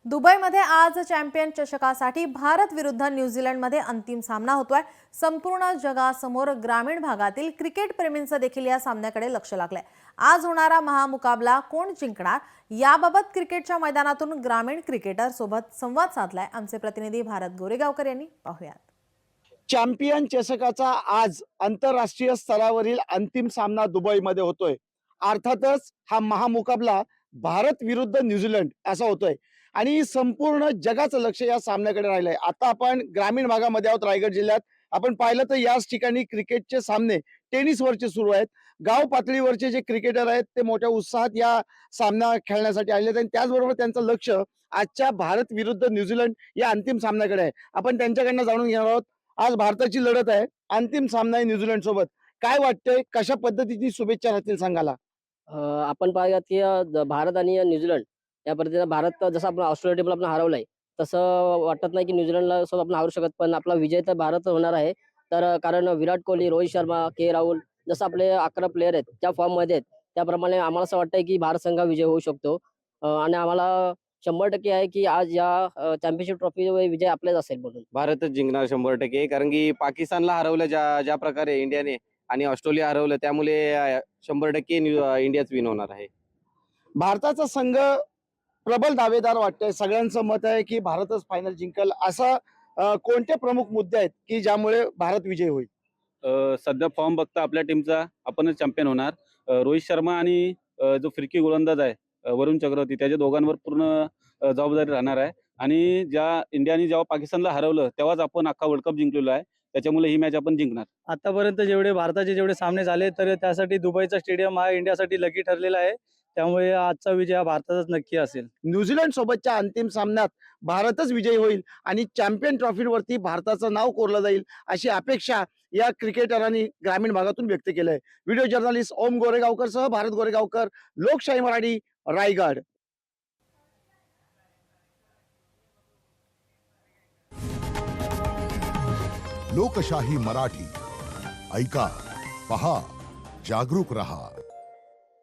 दुबईमध्ये आज चॅम्पियन चषकासाठी भारत विरुद्ध न्यूझीलंडमध्ये अंतिम सामना होतोय। संपूर्ण जगासमोर ग्रामीण भागातील क्रिकेट प्रेमींचं देखील या सामन्याकडे लक्ष लागलंय। आज होणारा महामुकाबला कोण जिंकणार याबाबत क्रिकेटच्या मैदानातून ग्रामीण क्रिकेटर सोबत संवाद साधलाय आमचे प्रतिनिधी भारत गोरेगावकर यांनी। पाहूयात। चॅम्पियन चषकाचा आज आंतरराष्ट्रीय स्तरावरील अंतिम सामना दुबईमध्ये होतोय। अर्थातच हा महामुकाबला भारत विरुद्ध न्यूझीलंड असा होतोय आणि संपूर्ण जगाचं लक्ष या सामन्याकडे राहिलंय। आता आपण ग्रामीण भागामध्ये आहोत, रायगड जिल्ह्यात। आपण पाहिलं तर याच ठिकाणी क्रिकेटचे सामने टेनिसवरचे सुरू आहेत। गाव पातळीवरचे जे क्रिकेटर आहेत ते मोठ्या उत्साहात या सामना खेळण्यासाठी आलेले आहेत आणि त्याचबरोबर त्यांचं लक्ष आजच्या भारत विरुद्ध न्यूझीलंड या अंतिम सामन्याकडे आहे। आपण त्यांच्याकडनं जाणून घेणार आहोत। आज भारताची लढत आहे, अंतिम सामना आहे न्यूझीलंड सोबत। काय वाटतंय, कशा पद्धतीची शुभेच्छा राहतील सांगाला? आपण पाहूयात की भारत आणि न्यूझीलंड या पद्धतीनं भारत जसं आपण ऑस्ट्रेलिया टीमला आपण हरवलंय, तसं वाटत नाही की न्यूझीलंडला सोबत आपण हारू शकत, पण आपला विजय तर भारत होणार आहे। तर कारण विराट कोहली, रोहित शर्मा, के राहुल जसं आपले 11 प्लेयर आहेत त्या फॉर्ममध्ये आहेत, त्याप्रमाणे आम्हाला असं वाटतंय की भारत संघ विजय होऊ शकतो। आणि आम्हाला 100% आहे की आज या चॅम्पियनशिप ट्रॉफी विजय आपलाच असेल म्हणून। भारतच जिंकणार 100%, कारण की पाकिस्तानला हरवलं ज्या ज्या प्रकारे इंडियाने आणि ऑस्ट्रेलिया हरवलं, त्यामुळे 100% इंडियाच विन होणार आहे। भारताचा संघ प्रबल दावेदार वाटतंय, सगळ्यांचं मत आहे की भारतच फायनल जिंकल। असा कोणते प्रमुख मुद्दे आहेत की ज्यामुळे भारत विजयी होईल? सध्या फॉर्म बघता आपल्या टीमचा आपणच चॅम्पियन होणार। रोहित शर्मा आणि जो फिरकी गोलंदाज आहे वरुण चक्रवर्ती, त्याच्या दोघांवर पूर्ण जबाबदारी राहणार आहे। आणि ज्या इंडियाने जेव्हा पाकिस्तानला हरवलं तेव्हाच आपण अख्खा वर्ल्ड कप जिंकलेलो आहे, त्याच्यामुळे ही मॅच आपण जिंकणार। आतापर्यंत जेवढे भारताचे जेवढे सामने झाले तर त्यासाठी दुबईचा स्टेडियम हा इंडियासाठी लकी ठरलेला आहे, त्यामुळे आजचा विजय हा भारताचाच नक्की असेल। न्यूझीलंड सोबतच्या अंतिम सामन्यात भारतच विजयी होईल आणि चॅम्पियन ट्रॉफीवरती भारताचं नाव कोरलं जाईल अशी अपेक्षा या क्रिकेटरांनी ग्रामीण भागातून व्यक्त केलंय। व्हिडिओ जर्नलिस्ट ओम गोरेगावकर सह भारत गोरेगावकर, लोकशाही मराठी, रायगड। लोकशाही मराठी ऐका, पहा, जागरूक रहा।